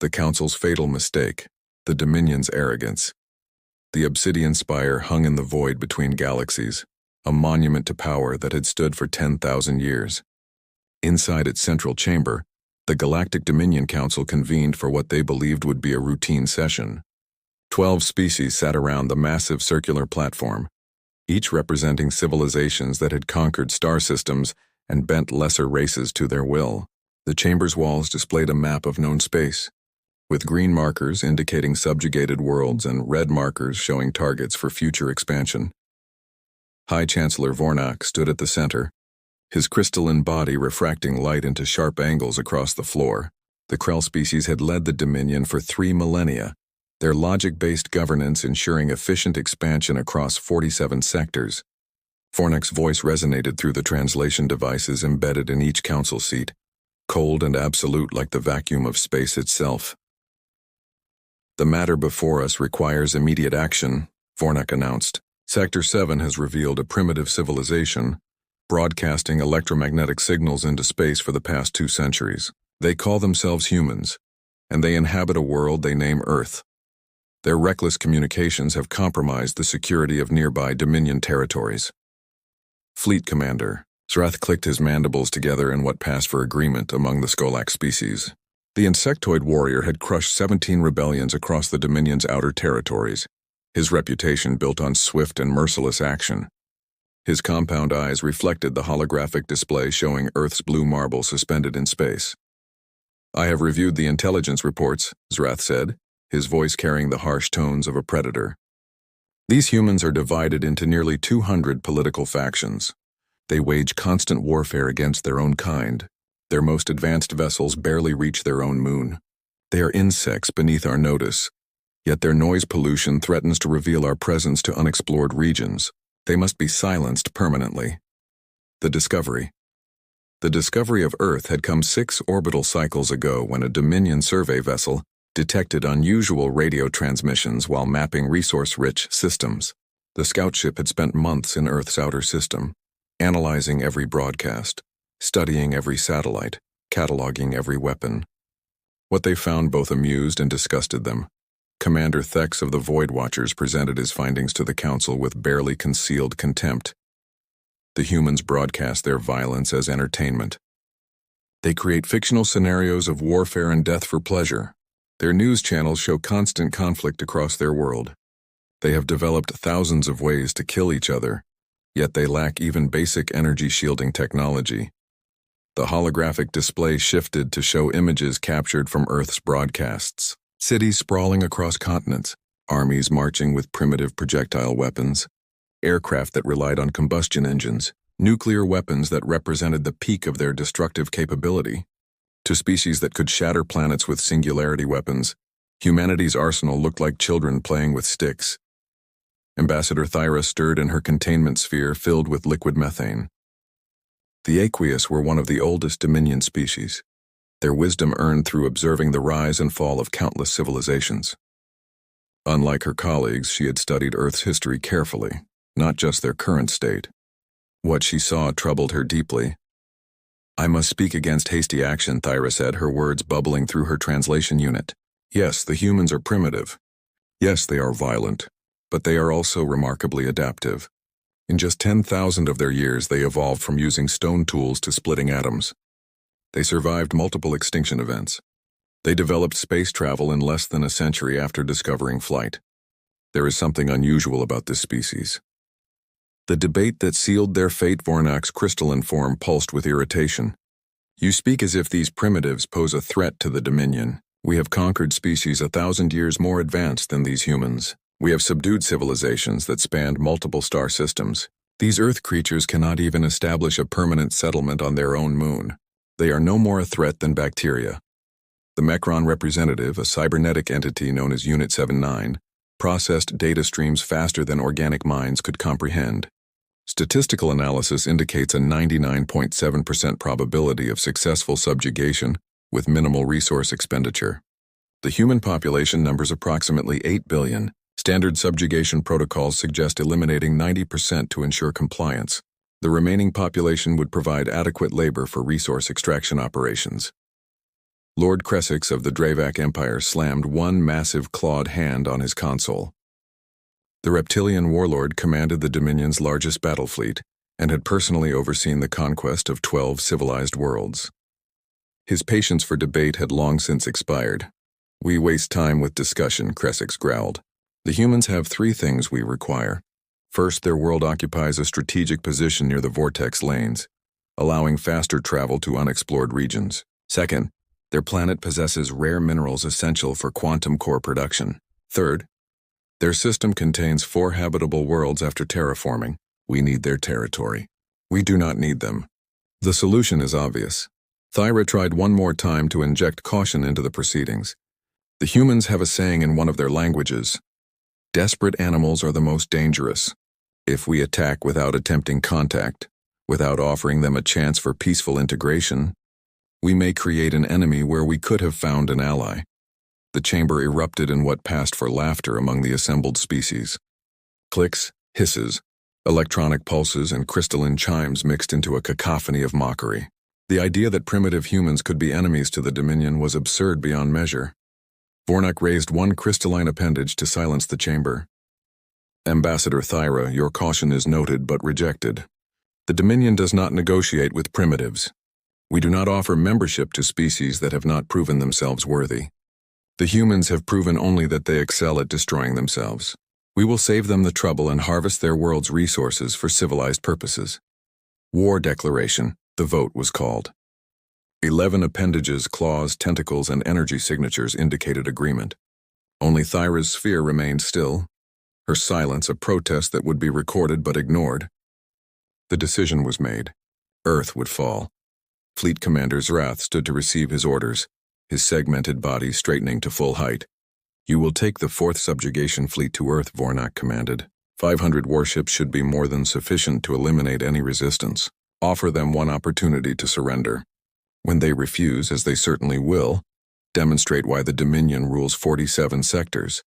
The Council's fatal mistake, the Dominion's arrogance. The obsidian spire hung in the void between galaxies, a monument to power that had stood for 10,000 years. Inside its central chamber, the Galactic Dominion Council convened for what they believed would be a routine session. 12 species sat around the massive circular platform, each representing civilizations that had conquered star systems and bent lesser races to their will. The chamber's walls displayed a map of known space, with green markers indicating subjugated worlds and red markers showing targets for future expansion. High Chancellor Vornak stood at the center, his crystalline body refracting light into sharp angles across the floor. The Krell species had led the Dominion for 3 millennia, their logic-based governance ensuring efficient expansion across 47 sectors. Vornak's voice resonated through the translation devices embedded in each council seat, cold and absolute like the vacuum of space itself. "The matter before us requires immediate action," Vornak announced. "Sector 7 has revealed a primitive civilization, broadcasting electromagnetic signals into space for the past 2 centuries. They call themselves humans, and they inhabit a world they name Earth. Their reckless communications have compromised the security of nearby Dominion territories." Fleet Commander Zrath clicked his mandibles together in what passed for agreement among the Skolak species. The insectoid warrior had crushed 17 rebellions across the Dominion's outer territories, his reputation built on swift and merciless action. His compound eyes reflected the holographic display showing Earth's blue marble suspended in space. "I have reviewed the intelligence reports," Zrath said, his voice carrying the harsh tones of a predator. "These humans are divided into nearly 200 political factions. They wage constant warfare against their own kind. Their most advanced vessels barely reach their own moon. They are insects beneath our notice, yet their noise pollution threatens to reveal our presence to unexplored regions. They must be silenced permanently." The discovery of Earth had come 6 orbital cycles ago when a Dominion survey vessel detected unusual radio transmissions while mapping resource-rich systems. The scout ship had spent months in Earth's outer system, analyzing every broadcast, studying every satellite, cataloging every weapon. What they found both amused and disgusted them. Commander Thex of the Void Watchers presented his findings to the Council with barely concealed contempt. The humans broadcast their violence as entertainment. They create fictional scenarios of warfare and death for pleasure. Their news channels show constant conflict across their world. They have developed thousands of ways to kill each other, yet they lack even basic energy shielding technology. The holographic display shifted to show images captured from Earth's broadcasts. Cities sprawling across continents, armies marching with primitive projectile weapons, aircraft that relied on combustion engines, nuclear weapons that represented the peak of their destructive capability. To species that could shatter planets with singularity weapons, humanity's arsenal looked like children playing with sticks. Ambassador Thyra stirred in her containment sphere filled with liquid methane. The aqueous were one of the oldest Dominion species, their wisdom earned through observing the rise and fall of countless civilizations. Unlike her colleagues, she had studied Earth's history carefully, not just their current state. What she saw troubled her deeply. "I must speak against hasty action," Thyra said, her words bubbling through her translation unit. "Yes, the humans are primitive. Yes, they are violent, but they are also remarkably adaptive. In just 10,000 of their years, they evolved from using stone tools to splitting atoms. They survived multiple extinction events. They developed space travel in less than a century after discovering flight. There is something unusual about this species." The debate that sealed their fate, Vornak's crystalline form pulsed with irritation. "You speak as if these primitives pose a threat to the Dominion. We have conquered species 1,000 years more advanced than these humans. We have subdued civilizations that spanned multiple star systems. These Earth creatures cannot even establish a permanent settlement on their own moon. They are no more a threat than bacteria." The Mecron representative, a cybernetic entity known as Unit 79, processed data streams faster than organic minds could comprehend. Statistical analysis indicates a 99.7% probability of successful subjugation with minimal resource expenditure. The human population numbers approximately 8 billion. Standard subjugation protocols suggest eliminating 90% to ensure compliance. The remaining population would provide adequate labor for resource extraction operations. Lord Crescix of the Dravak Empire slammed one massive clawed hand on his console. The reptilian warlord commanded the Dominion's largest battle fleet and had personally overseen the conquest of 12 civilized worlds. His patience for debate had long since expired. "We waste time with discussion," Crescix growled. "The humans have 3 things we require. First, their world occupies a strategic position near the vortex lanes, allowing faster travel to unexplored regions. Second, their planet possesses rare minerals essential for quantum core production. Third, their system contains 4 habitable worlds after terraforming. We need their territory. We do not need them." The solution is obvious. Thyra tried one more time to inject caution into the proceedings. "The humans have a saying in one of their languages. Desperate animals are the most dangerous. If we attack without attempting contact, without offering them a chance for peaceful integration, we may create an enemy where we could have found an ally." The chamber erupted in what passed for laughter among the assembled species. Clicks, hisses, electronic pulses, and crystalline chimes mixed into a cacophony of mockery. The idea that primitive humans could be enemies to the Dominion was absurd beyond measure. Vornak raised one crystalline appendage to silence the chamber. "Ambassador Thyra, your caution is noted but rejected. The Dominion does not negotiate with primitives. We do not offer membership to species that have not proven themselves worthy. The humans have proven only that they excel at destroying themselves. We will save them the trouble and harvest their world's resources for civilized purposes." War declaration, the vote was called. 11 appendages, claws, tentacles, and energy signatures indicated agreement. Only Thyra's sphere remained still, her silence a protest that would be recorded but ignored. The decision was made. Earth would fall. Fleet Commander Zrath stood to receive his orders, his segmented body straightening to full height. "You will take the 4th Subjugation Fleet to Earth," Vornak commanded. 500 warships should be more than sufficient to eliminate any resistance. Offer them one opportunity to surrender. When they refuse, as they certainly will, demonstrate why the Dominion rules 47 sectors.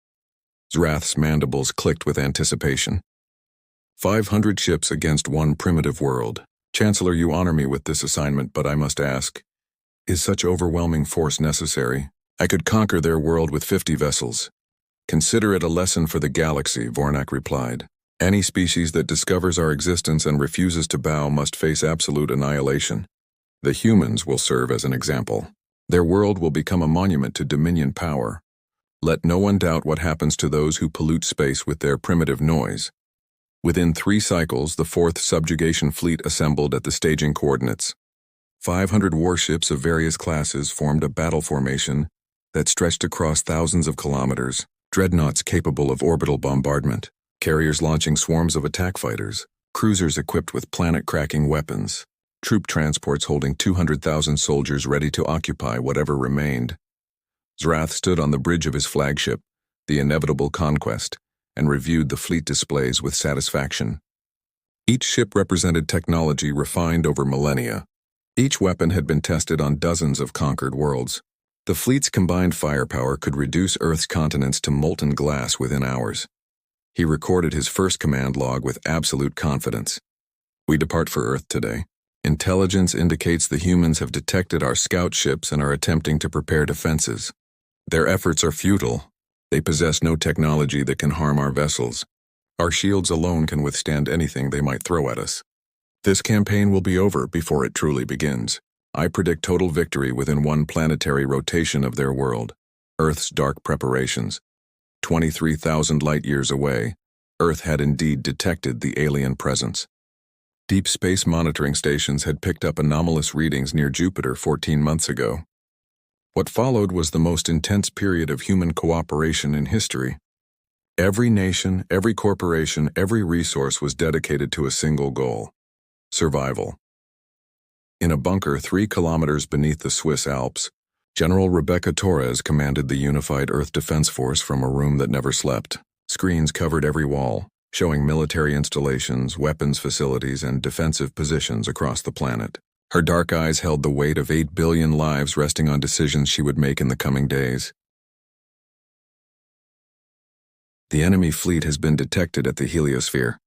Zrath's mandibles clicked with anticipation. 500 ships against one primitive world. Chancellor, you honor me with this assignment, but I must ask, is such overwhelming force necessary? I could conquer their world with 50 vessels. Consider it a lesson for the galaxy, Vornak replied. Any species that discovers our existence and refuses to bow must face absolute annihilation. The humans will serve as an example. Their world will become a monument to Dominion power. Let no one doubt what happens to those who pollute space with their primitive noise. Within 3 cycles, the 4th Subjugation Fleet assembled at the staging coordinates. 500 warships of various classes formed a battle formation that stretched across thousands of kilometers, dreadnoughts capable of orbital bombardment, carriers launching swarms of attack fighters, cruisers equipped with planet-cracking weapons, troop transports holding 200,000 soldiers ready to occupy whatever remained. Zrath stood on the bridge of his flagship, the inevitable Conquest, and reviewed the fleet displays with satisfaction. Each ship represented technology refined over millennia. Each weapon had been tested on dozens of conquered worlds. The fleet's combined firepower could reduce Earth's continents to molten glass within hours. He recorded his first command log with absolute confidence. We depart for Earth today. Intelligence indicates the humans have detected our scout ships and are attempting to prepare defenses. Their efforts are futile. They possess no technology that can harm our vessels. Our shields alone can withstand anything they might throw at us. This campaign will be over before it truly begins. I predict total victory within 1 planetary rotation of their world. Earth's dark preparations. 23,000 light-years away, Earth had indeed detected the alien presence. Deep space monitoring stations had picked up anomalous readings near Jupiter 14 months ago. What followed was the most intense period of human cooperation in history. Every nation, every corporation, every resource was dedicated to a single goal: survival. In a bunker 3 kilometers beneath the Swiss Alps, General Rebecca Torres commanded the unified Earth Defense Force from a room that never slept. Screens covered every wall, showing military installations, weapons facilities, and defensive positions across the planet. Her dark eyes held the weight of 8 billion lives resting on decisions she would make in the coming days. The enemy fleet has been detected at the heliosphere,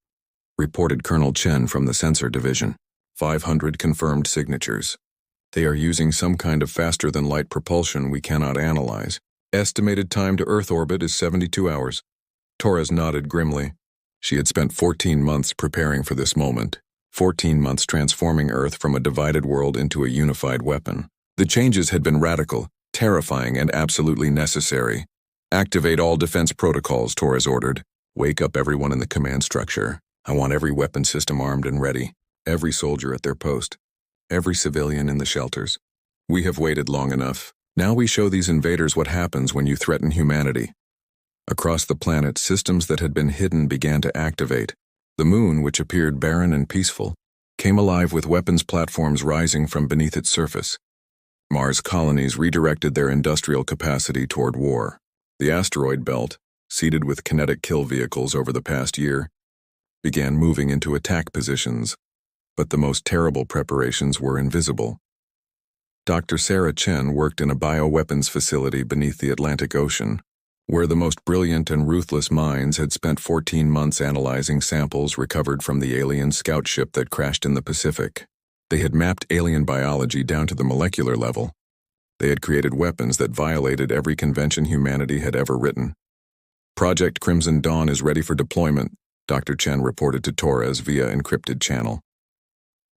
reported Colonel Chen from the Sensor Division. 500 confirmed signatures. They are using some kind of faster-than-light propulsion we cannot analyze. Estimated time to Earth orbit is 72 hours. Torres nodded grimly. She had spent 14 months preparing for this moment. 14 months transforming Earth from a divided world into a unified weapon. The changes had been radical, terrifying, and absolutely necessary. Activate all defense protocols, Torres ordered. Wake up everyone in the command structure. I want every weapon system armed and ready. Every soldier at their post. Every civilian in the shelters. We have waited long enough. Now we show these invaders what happens when you threaten humanity. Across the planet, systems that had been hidden began to activate. The moon, which appeared barren and peaceful, came alive with weapons platforms rising from beneath its surface. Mars colonies redirected their industrial capacity toward war. The asteroid belt, seeded with kinetic kill vehicles over the past year, began moving into attack positions. But the most terrible preparations were invisible. Dr. Sarah Chen worked in a bioweapons facility beneath the Atlantic Ocean, where the most brilliant and ruthless minds had spent 14 months analyzing samples recovered from the alien scout ship that crashed in the Pacific. They had mapped alien biology down to the molecular level. They had created weapons that violated every convention humanity had ever written. Project Crimson Dawn is ready for deployment, Dr. Chen reported to Torres via encrypted channel.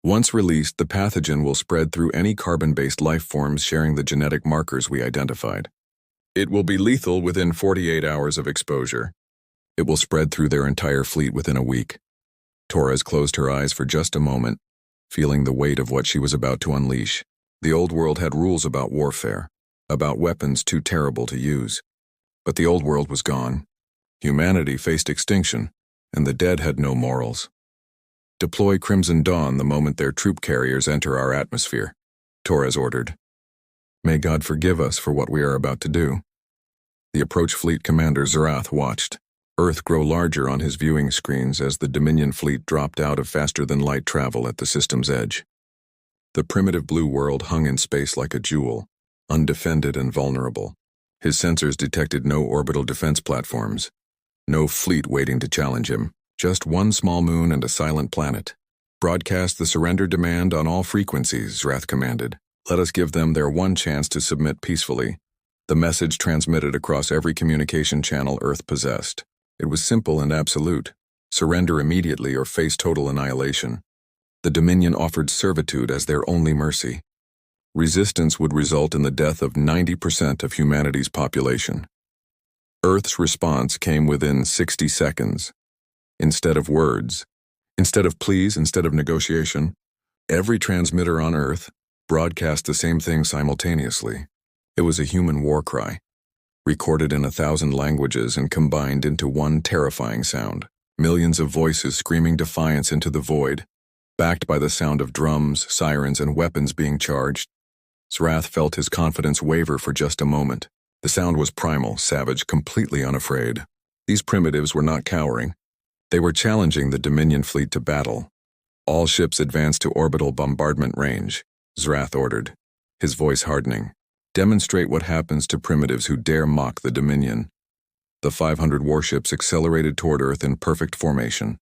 Once released, the pathogen will spread through any carbon-based life forms sharing the genetic markers we identified. It will be lethal within 48 hours of exposure. It will spread through their entire fleet within a week. Torres closed her eyes for just a moment, feeling the weight of what she was about to unleash. The old world had rules about warfare, about weapons too terrible to use. But the old world was gone. Humanity faced extinction, and the dead had no morals. Deploy Crimson Dawn the moment their troop carriers enter our atmosphere, Torres ordered. May God forgive us for what we are about to do. The approach fleet commander Zarath watched, Earth grow larger on his viewing screens as the Dominion fleet dropped out of faster-than-light travel at the system's edge. The primitive blue world hung in space like a jewel, undefended and vulnerable. His sensors detected no orbital defense platforms, no fleet waiting to challenge him. Just one small moon and a silent planet. Broadcast the surrender demand on all frequencies, Zarath commanded. Let us give them their one chance to submit peacefully. The message transmitted across every communication channel Earth possessed. It was simple and absolute. Surrender immediately or face total annihilation. The Dominion offered servitude as their only mercy. Resistance would result in the death of 90% of humanity's population. Earth's response came within 60 seconds. Instead of words, instead of pleas, instead of negotiation, every transmitter on Earth broadcast the same thing simultaneously. It was a human war cry, recorded in 1,000 languages and combined into one terrifying sound. Millions of voices screaming defiance into the void, backed by the sound of drums, sirens, and weapons being charged. Zarath felt his confidence waver for just a moment. The sound was primal, savage, completely unafraid. These primitives were not cowering. They were challenging the Dominion fleet to battle. All ships advance to orbital bombardment range, Zarath ordered, his voice hardening. Demonstrate what happens to primitives who dare mock the Dominion. The 500 warships accelerated toward Earth in perfect formation.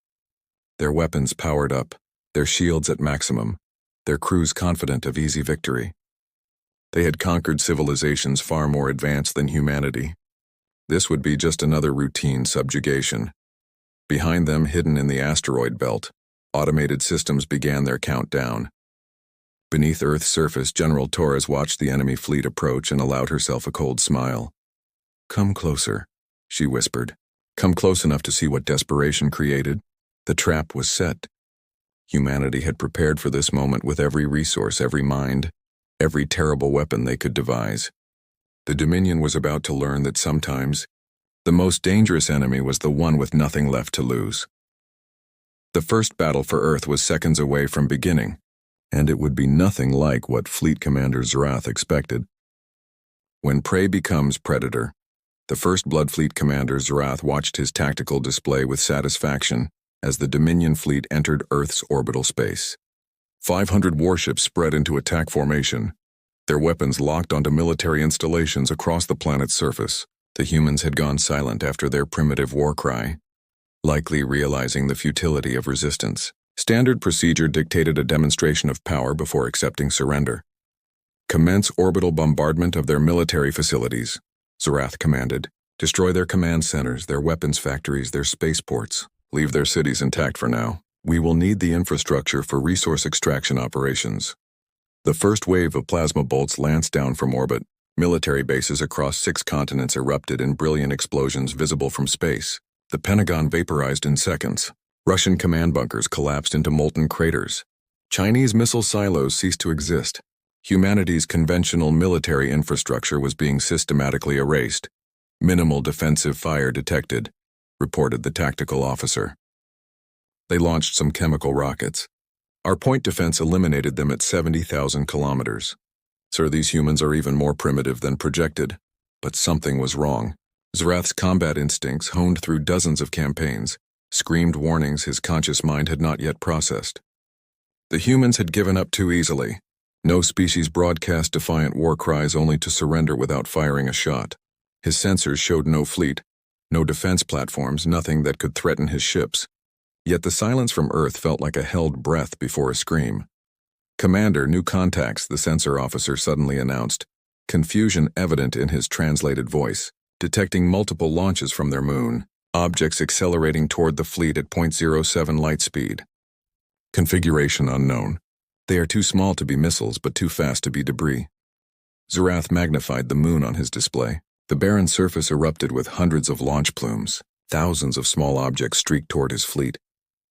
Their weapons powered up, their shields at maximum, their crews confident of easy victory. They had conquered civilizations far more advanced than humanity. This would be just another routine subjugation. Behind them, hidden in the asteroid belt, automated systems began their countdown. Beneath Earth's surface, General Torres watched the enemy fleet approach and allowed herself a cold smile. Come closer, she whispered. Come close enough to see what desperation created. The trap was set. Humanity had prepared for this moment with every resource, every mind, every terrible weapon they could devise. The Dominion was about to learn that sometimes the most dangerous enemy was the one with nothing left to lose. The first battle for Earth was seconds away from beginning, and it would be nothing like what Fleet Commander Zarath expected. When prey becomes predator, the First Blood Fleet Commander Zarath watched his tactical display with satisfaction as the Dominion fleet entered Earth's orbital space. 500 warships spread into attack formation, their weapons locked onto military installations across the planet's surface. The humans had gone silent after their primitive war cry, likely realizing the futility of resistance. Standard procedure dictated a demonstration of power before accepting surrender. Commence orbital bombardment of their military facilities, Zarath commanded. Destroy their command centers, their weapons factories, their spaceports. Leave their cities intact for now. We will need the infrastructure for resource extraction operations. The first wave of plasma bolts lanced down from orbit. Military bases across 6 continents erupted in brilliant explosions visible from space. The Pentagon vaporized in seconds. Russian command bunkers collapsed into molten craters. Chinese missile silos ceased to exist. Humanity's conventional military infrastructure was being systematically erased. Minimal defensive fire detected, reported the tactical officer. They launched some chemical rockets. Our point defense eliminated them at 70,000 kilometers. Sir, these humans are even more primitive than projected. But something was wrong. Zarath's combat instincts, honed through dozens of campaigns, screamed warnings his conscious mind had not yet processed. The humans had given up too easily. No species broadcast defiant war cries only to surrender without firing a shot. His sensors showed no fleet, no defense platforms, nothing that could threaten his ships. Yet the silence from Earth felt like a held breath before a scream. Commander, new contacts, the sensor officer suddenly announced, confusion evident in his translated voice, detecting multiple launches from their moon, objects accelerating toward the fleet at 0.07 light speed. Configuration unknown. They are too small to be missiles, but too fast to be debris. Zarath magnified the moon on his display. The barren surface erupted with hundreds of launch plumes. Thousands of small objects streaked toward his fleet,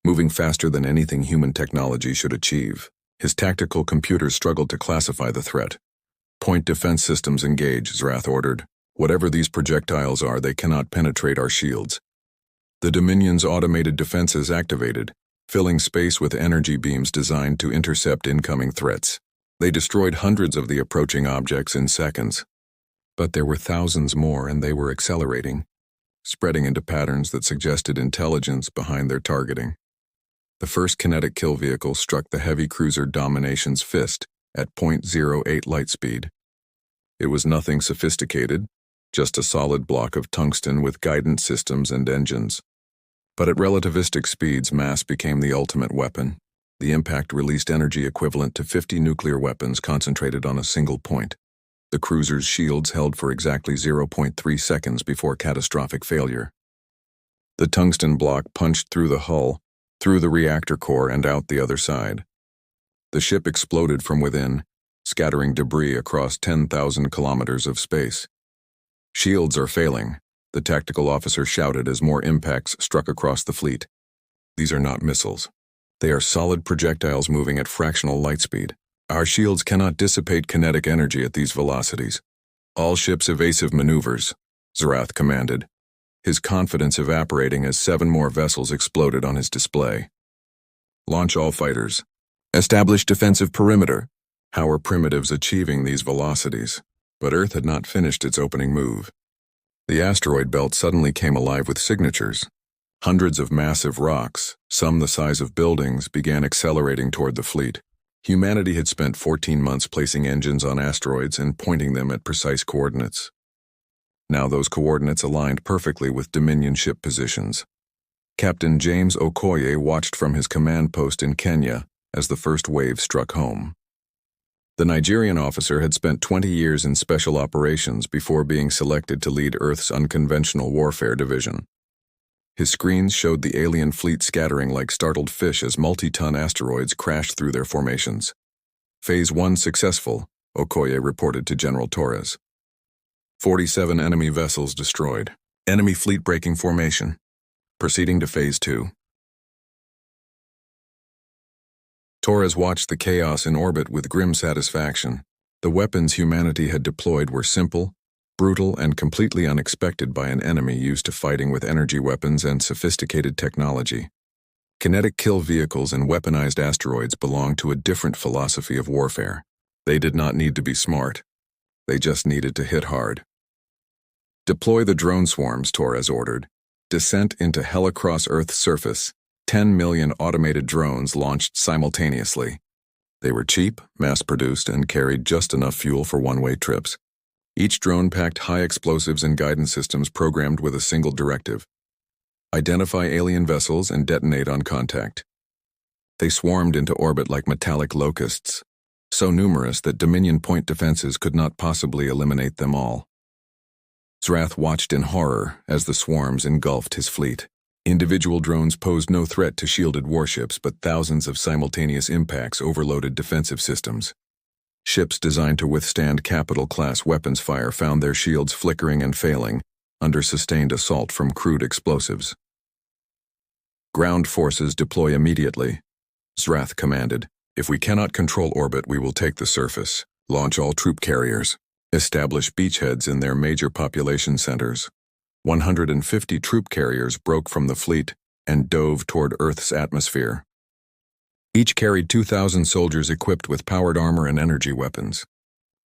moving faster than anything human technology should achieve. His tactical computers struggled to classify the threat. Point defense systems engage, Zarath ordered. Whatever these projectiles are, they cannot penetrate our shields. The Dominion's automated defenses activated, filling space with energy beams designed to intercept incoming threats. They destroyed hundreds of the approaching objects in seconds. But there were thousands more, and they were accelerating, spreading into patterns that suggested intelligence behind their targeting. The first kinetic kill vehicle struck the heavy cruiser Domination's fist at 0.08 light speed. It was nothing sophisticated, just a solid block of tungsten with guidance systems and engines. But at relativistic speeds, mass became the ultimate weapon. The impact released energy equivalent to 50 nuclear weapons concentrated on a single point. The cruiser's shields held for exactly 0.3 seconds before catastrophic failure. The tungsten block punched through the hull, through the reactor core and out the other side. The ship exploded from within, scattering debris across 10,000 kilometers of space. Shields are failing, the tactical officer shouted as more impacts struck across the fleet. These are not missiles. They are solid projectiles moving at fractional light speed. Our shields cannot dissipate kinetic energy at these velocities. All ships evasive maneuvers, Zarath commanded, his confidence evaporating as 7 more vessels exploded on his display. Launch all fighters. Establish defensive perimeter. How are primitives achieving these velocities? But Earth had not finished its opening move. The asteroid belt suddenly came alive with signatures. Hundreds of massive rocks, some the size of buildings, began accelerating toward the fleet. Humanity had spent 14 months placing engines on asteroids and pointing them at precise coordinates. Now those coordinates aligned perfectly with Dominion ship positions. Captain James Okoye watched from his command post in Kenya as the first wave struck home. The Nigerian officer had spent 20 years in special operations before being selected to lead Earth's unconventional warfare division. His screens showed the alien fleet scattering like startled fish as multi-ton asteroids crashed through their formations. Phase 1 successful, Okoye reported to General Torres. 47 enemy vessels destroyed. Enemy fleet breaking formation. Proceeding to Phase 2. Torres watched the chaos in orbit with grim satisfaction. The weapons humanity had deployed were simple, brutal, and completely unexpected by an enemy used to fighting with energy weapons and sophisticated technology. Kinetic kill vehicles and weaponized asteroids belonged to a different philosophy of warfare. They did not need to be smart. They just needed to hit hard. Deploy the drone swarms, Torres ordered. Descent into hell across Earth's surface. 10 million automated drones launched simultaneously. They were cheap, mass-produced, and carried just enough fuel for one-way trips. Each drone packed high explosives and guidance systems programmed with a single directive. Identify alien vessels and detonate on contact. They swarmed into orbit like metallic locusts. so numerous that Dominion point defenses could not possibly eliminate them all. Zrath watched in horror as the swarms engulfed his fleet. Individual drones posed no threat to shielded warships, but thousands of simultaneous impacts overloaded defensive systems. Ships designed to withstand capital-class weapons fire found their shields flickering and failing under sustained assault from crude explosives. "Ground forces deploy immediately," Zrath commanded. "If we cannot control orbit, we will take the surface. Launch all troop carriers. Establish beachheads in their major population centers." 150 troop carriers broke from the fleet and dove toward Earth's atmosphere. Each carried 2,000 soldiers equipped with powered armor and energy weapons.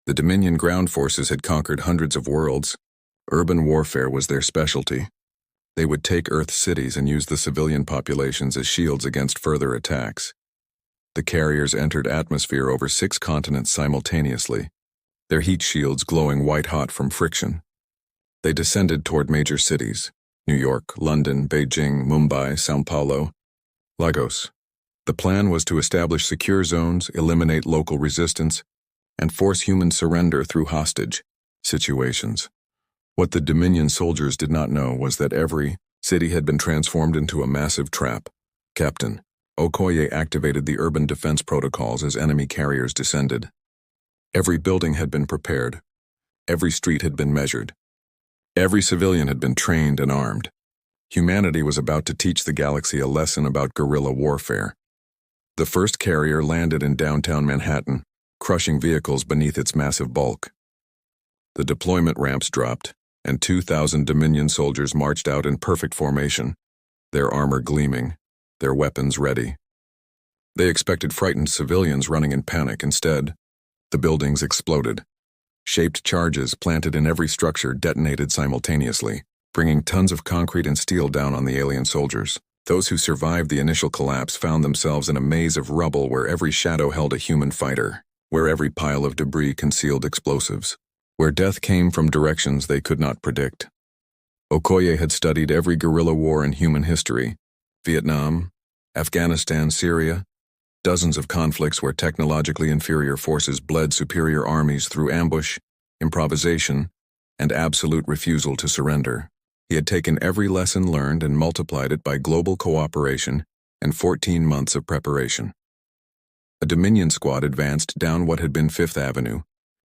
The Dominion ground forces had conquered hundreds of worlds. Urban warfare was their specialty. They would take Earth's cities and use the civilian populations as shields against further attacks. The carriers entered atmosphere over 6 continents simultaneously, their heat shields glowing white-hot from friction. They descended toward major cities: New York, London, Beijing, Mumbai, São Paulo, Lagos. The plan was to establish secure zones, eliminate local resistance, and force human surrender through hostage situations. What the Dominion soldiers did not know was that every city had been transformed into a massive trap. Captain Okoye activated the urban defense protocols as enemy carriers descended. Every building had been prepared. Every street had been measured. Every civilian had been trained and armed. Humanity was about to teach the galaxy a lesson about guerrilla warfare. The first carrier landed in downtown Manhattan, crushing vehicles beneath its massive bulk. The deployment ramps dropped, and 2,000 Dominion soldiers marched out in perfect formation, their armor gleaming, their weapons ready. They expected frightened civilians running in panic. Instead, the buildings exploded. Shaped charges planted in every structure detonated simultaneously, bringing tons of concrete and steel down on the alien soldiers. Those who survived the initial collapse found themselves in a maze of rubble where every shadow held a human fighter, where every pile of debris concealed explosives, where death came from directions they could not predict. Okoye had studied every guerrilla war in human history: Vietnam, Afghanistan, Syria, dozens of conflicts where technologically inferior forces bled superior armies through ambush, improvisation, and absolute refusal to surrender. He had taken every lesson learned and multiplied it by global cooperation and 14 months of preparation. A Dominion squad advanced down what had been Fifth Avenue,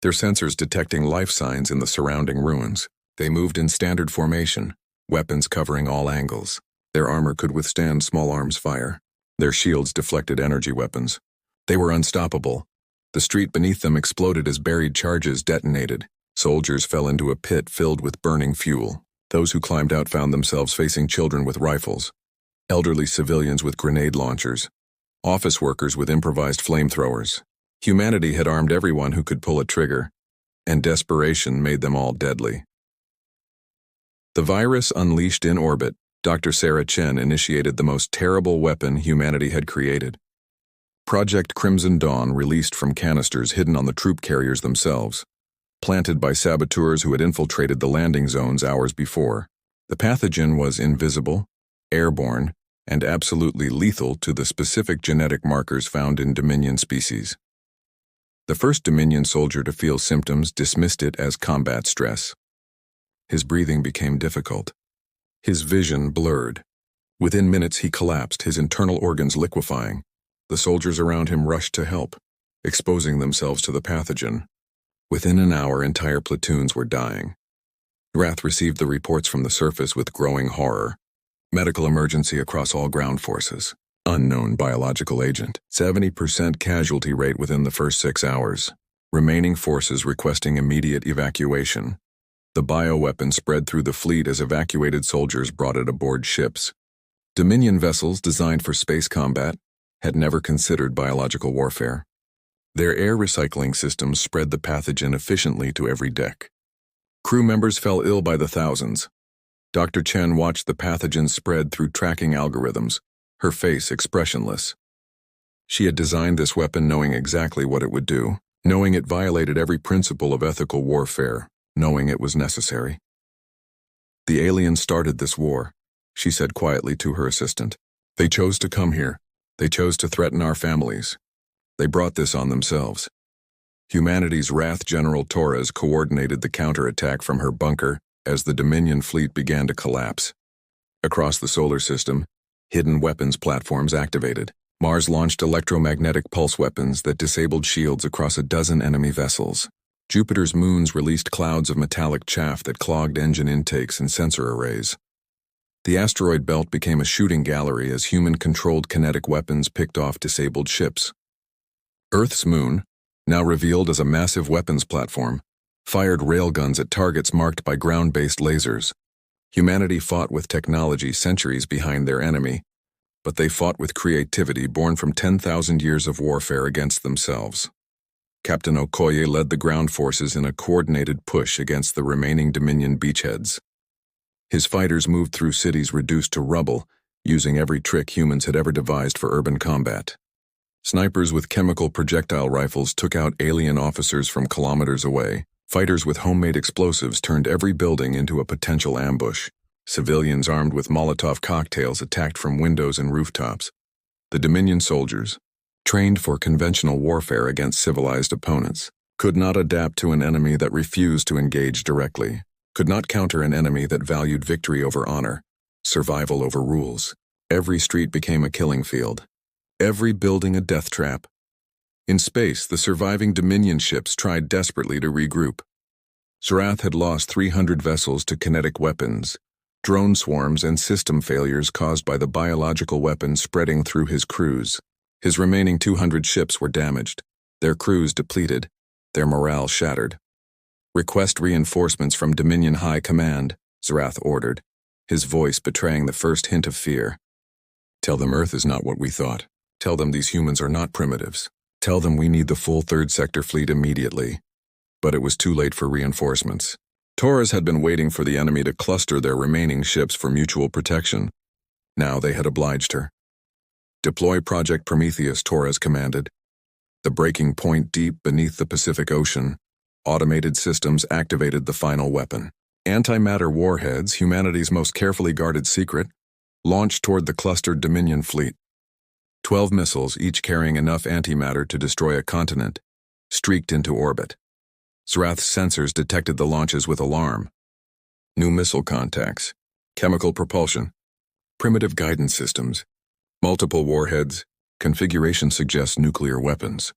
their sensors detecting life signs in the surrounding ruins. They moved in standard formation, weapons covering all angles. Their armor could withstand small arms fire. Their shields deflected energy weapons. They were unstoppable. The street beneath them exploded as buried charges detonated. Soldiers fell into a pit filled with burning fuel. Those who climbed out found themselves facing children with rifles, elderly civilians with grenade launchers, office workers with improvised flamethrowers. Humanity had armed everyone who could pull a trigger, and desperation made them all deadly. The virus unleashed in orbit, Dr. Sarah Chen initiated the most terrible weapon humanity had created. Project Crimson Dawn released from canisters hidden on the troop carriers themselves, planted by saboteurs who had infiltrated the landing zones hours before. The pathogen was invisible, airborne, and absolutely lethal to the specific genetic markers found in Dominion species. The first Dominion soldier to feel symptoms dismissed it as combat stress. His breathing became difficult. His vision blurred. Within minutes he collapsed, his internal organs liquefying. The soldiers around him rushed to help, exposing themselves to the pathogen. Within an hour, entire platoons were dying. Zrath received the reports from the surface with growing horror. Medical emergency across all ground forces. Unknown biological agent. 70% casualty rate within the first 6 hours. Remaining forces requesting immediate evacuation. The bioweapon spread through the fleet as evacuated soldiers brought it aboard ships. Dominion vessels designed for space combat had never considered biological warfare. Their air recycling systems spread the pathogen efficiently to every deck. Crew members fell ill by the thousands. Dr. Chen watched the pathogen spread through tracking algorithms, her face expressionless. She had designed this weapon knowing exactly what it would do, knowing it violated every principle of ethical warfare, knowing it was necessary. "The aliens started this war," she said quietly to her assistant. "They chose to come here. They chose to threaten our families. They brought this on themselves. Humanity's Wrath General Torres coordinated the counterattack from her bunker as the Dominion fleet began to collapse. Across the solar system, hidden weapons platforms activated. Mars launched electromagnetic pulse weapons that disabled shields across a dozen enemy vessels. Jupiter's moons released clouds of metallic chaff that clogged engine intakes and sensor arrays. The asteroid belt became a shooting gallery as human-controlled kinetic weapons picked off disabled ships. Earth's moon, now revealed as a massive weapons platform, fired railguns at targets marked by ground-based lasers. Humanity fought with technology centuries behind their enemy, but they fought with creativity born from 10,000 years of warfare against themselves. Captain Okoye led the ground forces in a coordinated push against the remaining Dominion beachheads. His fighters moved through cities reduced to rubble, using every trick humans had ever devised for urban combat. Snipers with chemical projectile rifles took out alien officers from kilometers away. Fighters with homemade explosives turned every building into a potential ambush. Civilians armed with Molotov cocktails attacked from windows and rooftops. The Dominion soldiers, trained for conventional warfare against civilized opponents, could not adapt to an enemy that refused to engage directly, could not counter an enemy that valued victory over honor, survival over rules. Every street became a killing field. Every building a death trap. In space, the surviving Dominion ships tried desperately to regroup. Zarath had lost 300 vessels to kinetic weapons, drone swarms, and system failures caused by the biological weapons spreading through his crews. His remaining 200 ships were damaged, their crews depleted, their morale shattered. "Request reinforcements from Dominion High Command," Zarath ordered, his voice betraying the first hint of fear. "Tell them Earth is not what we thought. Tell them these humans are not primitives. Tell them we need the full Third Sector fleet immediately." But it was too late for reinforcements. Torres had been waiting for the enemy to cluster their remaining ships for mutual protection. Now they had obliged her. "Deploy Project Prometheus," Torres commanded. The breaking point deep beneath the Pacific Ocean, automated systems activated the final weapon. Antimatter warheads, humanity's most carefully guarded secret, launched toward the clustered Dominion fleet. 12 missiles, each carrying enough antimatter to destroy a continent, streaked into orbit. Zarath's sensors detected the launches with alarm. New missile contacts, chemical propulsion, primitive guidance systems, multiple warheads, configuration suggests nuclear weapons.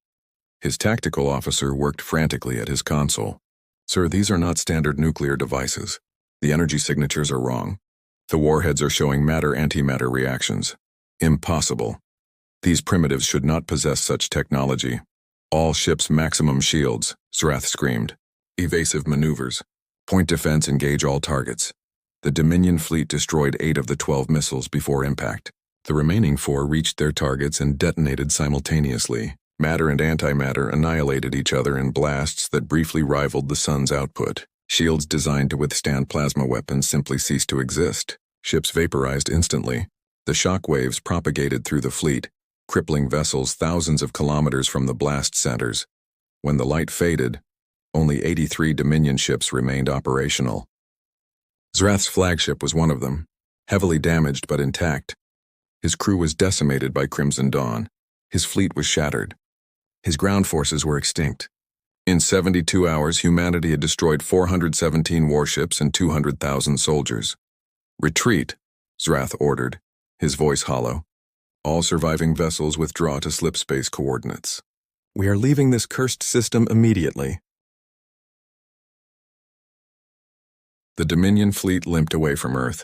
His tactical officer worked frantically at his console. "Sir, these are not standard nuclear devices. The energy signatures are wrong. The warheads are showing matter-antimatter reactions. Impossible. These primitives should not possess such technology. All ships maximum shields," Zarath screamed. "Evasive maneuvers. Point defense, engage all targets." The Dominion fleet destroyed 8 of the 12 missiles before impact. The remaining 4 reached their targets and detonated simultaneously. Matter and antimatter annihilated each other in blasts that briefly rivaled the sun's output. Shields designed to withstand plasma weapons simply ceased to exist. Ships vaporized instantly. The shock waves propagated through the fleet, crippling vessels thousands of kilometers from the blast centers. When the light faded, only 83 Dominion ships remained operational. Zarath's flagship was one of them, heavily damaged but intact. His crew was decimated by Crimson Dawn. His fleet was shattered. His ground forces were extinct. In 72 hours, humanity had destroyed 417 warships and 200,000 soldiers. "Retreat," Zarath ordered, his voice hollow. "All surviving vessels withdraw to slipspace coordinates. We are leaving this cursed system immediately." The Dominion fleet limped away from Earth,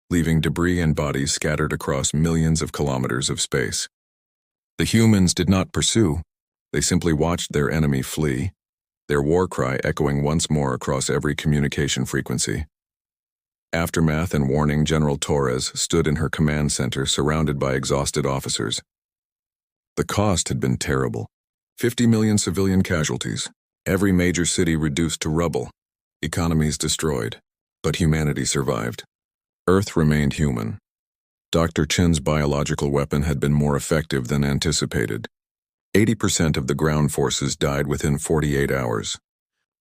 leaving debris and bodies scattered across millions of kilometers of space. The humans did not pursue. They simply watched their enemy flee, their war cry echoing once more across every communication frequency. Aftermath and warning, General Torres stood in her command center surrounded by exhausted officers. The cost had been terrible. 50 million civilian casualties, every major city reduced to rubble, economies destroyed, but humanity survived. Earth remained human. Dr. Chen's biological weapon had been more effective than anticipated. 80% of the ground forces died within 48 hours.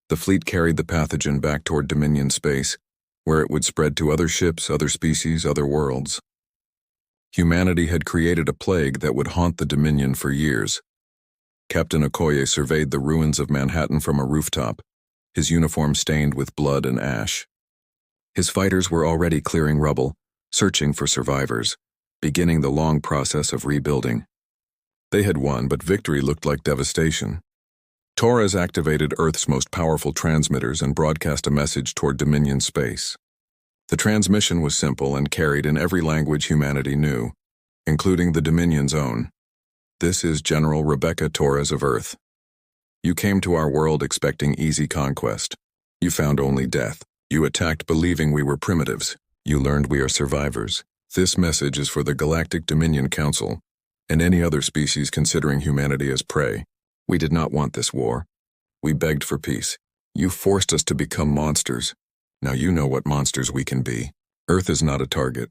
The fleet carried the pathogen back toward Dominion space, where it would spread to other ships, other species, other worlds. Humanity had created a plague that would haunt the Dominion for years. Captain Okoye surveyed the ruins of Manhattan from a rooftop, his uniform stained with blood and ash. His fighters were already clearing rubble, searching for survivors, beginning the long process of rebuilding. They had won, but victory looked like devastation. Torres activated Earth's most powerful transmitters and broadcast a message toward Dominion space. The transmission was simple and carried in every language humanity knew, including the Dominion's own. This is General Rebecca Torres of Earth. You came to our world expecting easy conquest. You found only death. You attacked believing we were primitives. You learned we are survivors. This message is for the Galactic Dominion Council and any other species considering humanity as prey. We did not want this war. We begged for peace. You forced us to become monsters. Now you know what monsters we can be. Earth is not a target.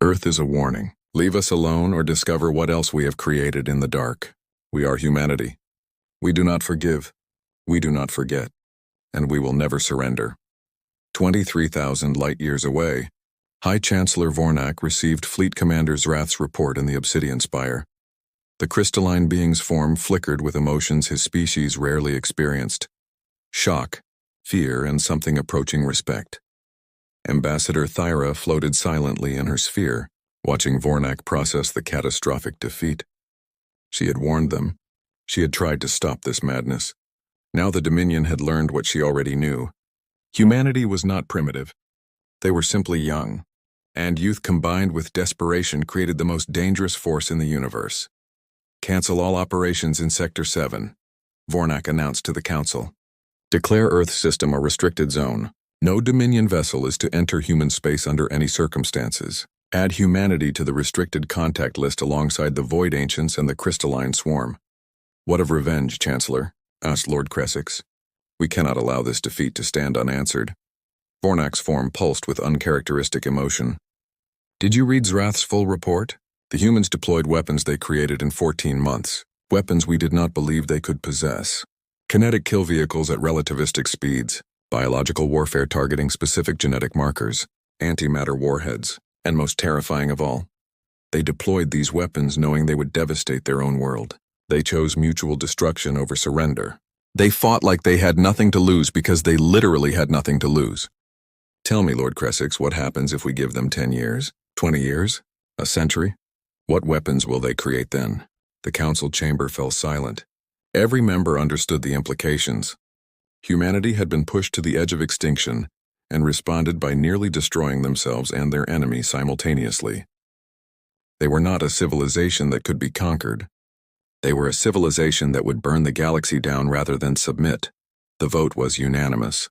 Earth is a warning. Leave us alone or discover what else we have created in the dark. We are humanity. We do not forgive. We do not forget. And we will never surrender. 23,000 light-years away, High Chancellor Vornak received Fleet Commander Zrath's report in the Obsidian Spire. The crystalline being's form flickered with emotions his species rarely experienced: shock, fear, and something approaching respect. Ambassador Thyra floated silently in her sphere, watching Vornak process the catastrophic defeat. She had warned them. She had tried to stop this madness. Now the Dominion had learned what she already knew. Humanity was not primitive. They were simply young, and youth combined with desperation created the most dangerous force in the universe. Cancel all operations in Sector 7, Vornak announced to the Council. Declare Earth system a restricted zone. No Dominion vessel is to enter human space under any circumstances. Add humanity to the restricted contact list alongside the Void Ancients and the Crystalline Swarm. What of revenge, Chancellor? Asked Lord Cressix. We cannot allow this defeat to stand unanswered. Vornak's form pulsed with uncharacteristic emotion. Did you read Zrath's full report? The humans deployed weapons they created in 14 months. Weapons we did not believe they could possess. Kinetic kill vehicles at relativistic speeds. Biological warfare targeting specific genetic markers. Antimatter warheads. And most terrifying of all, they deployed these weapons knowing they would devastate their own world. They chose mutual destruction over surrender. They fought like they had nothing to lose because they literally had nothing to lose. Tell me, Lord Cressix, what happens if we give them 10 years, 20 years, a century? What weapons will they create then? The council chamber fell silent. Every member understood the implications. Humanity had been pushed to the edge of extinction and responded by nearly destroying themselves and their enemy simultaneously. They were not a civilization that could be conquered. They were a civilization that would burn the galaxy down rather than submit. The vote was unanimous.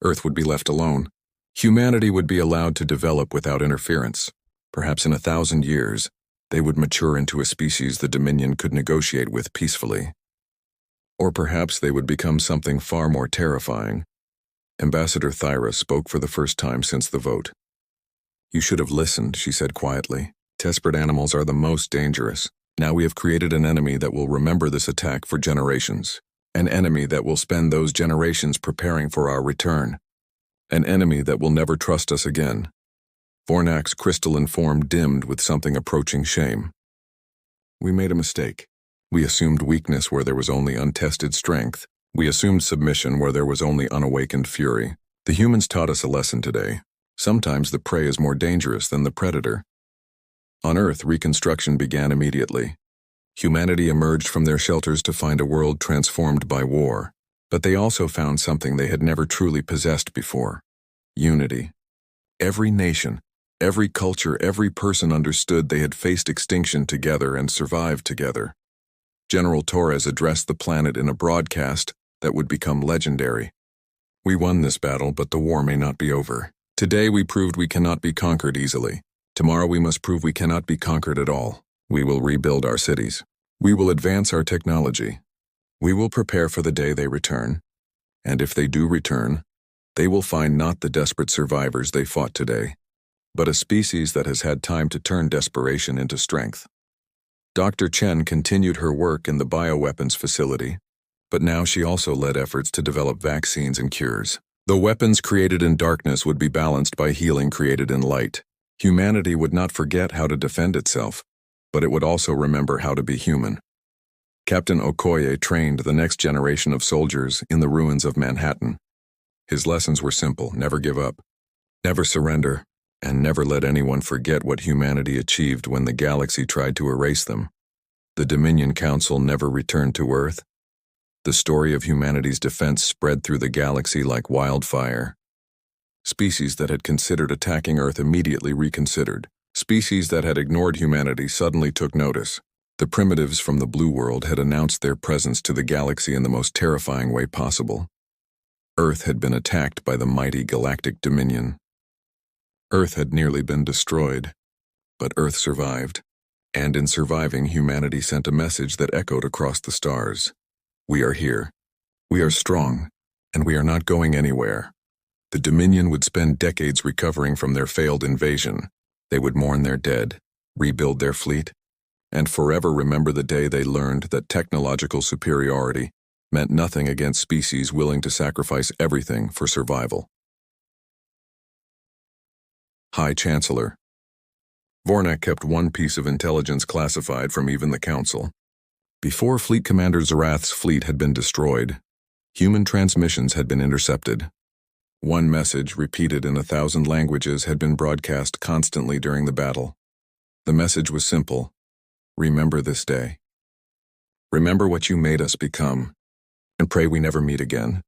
Earth would be left alone. Humanity would be allowed to develop without interference. Perhaps in 1,000 years, they would mature into a species the Dominion could negotiate with peacefully. Or perhaps they would become something far more terrifying. Ambassador Thyra spoke for the first time since the vote. You should have listened, she said quietly. Desperate animals are the most dangerous. Now we have created an enemy that will remember this attack for generations. An enemy that will spend those generations preparing for our return. An enemy that will never trust us again. Vornak's crystalline form dimmed with something approaching shame. We made a mistake. We assumed weakness where there was only untested strength. We assumed submission where there was only unawakened fury. The humans taught us a lesson today. Sometimes the prey is more dangerous than the predator. On Earth, reconstruction began immediately. Humanity emerged from their shelters to find a world transformed by war. But they also found something they had never truly possessed before: unity. Every nation, every culture, every person understood they had faced extinction together and survived together. General Torres addressed the planet in a broadcast that would become legendary. We won this battle, but the war may not be over. Today we proved we cannot be conquered easily. Tomorrow we must prove we cannot be conquered at all. We will rebuild our cities. We will advance our technology. We will prepare for the day they return. And if they do return, they will find not the desperate survivors they fought today, but a species that has had time to turn desperation into strength. Dr. Chen continued her work in the bioweapons facility, but now she also led efforts to develop vaccines and cures. The weapons created in darkness would be balanced by healing created in light. Humanity would not forget how to defend itself, but it would also remember how to be human. Captain Okoye trained the next generation of soldiers in the ruins of Manhattan. His lessons were simple: never give up, never surrender, and never let anyone forget what humanity achieved when the galaxy tried to erase them. The Dominion Council never returned to Earth. The story of humanity's defense spread through the galaxy like wildfire. Species that had considered attacking Earth immediately reconsidered. Species that had ignored humanity suddenly took notice. The primitives from the Blue World had announced their presence to the galaxy in the most terrifying way possible. Earth had been attacked by the mighty Galactic Dominion. Earth had nearly been destroyed, but Earth survived, and in surviving, humanity sent a message that echoed across the stars. We are here. We are strong, and we are not going anywhere. The Dominion would spend decades recovering from their failed invasion. They would mourn their dead, rebuild their fleet, and forever remember the day they learned that technological superiority meant nothing against species willing to sacrifice everything for survival. High Chancellor. Vornak kept one piece of intelligence classified from even the Council. Before Fleet Commander Zarath's fleet had been destroyed, human transmissions had been intercepted. One message, repeated in 1,000 languages, had been broadcast constantly during the battle. The message was simple: remember this day. Remember what you made us become, and pray we never meet again.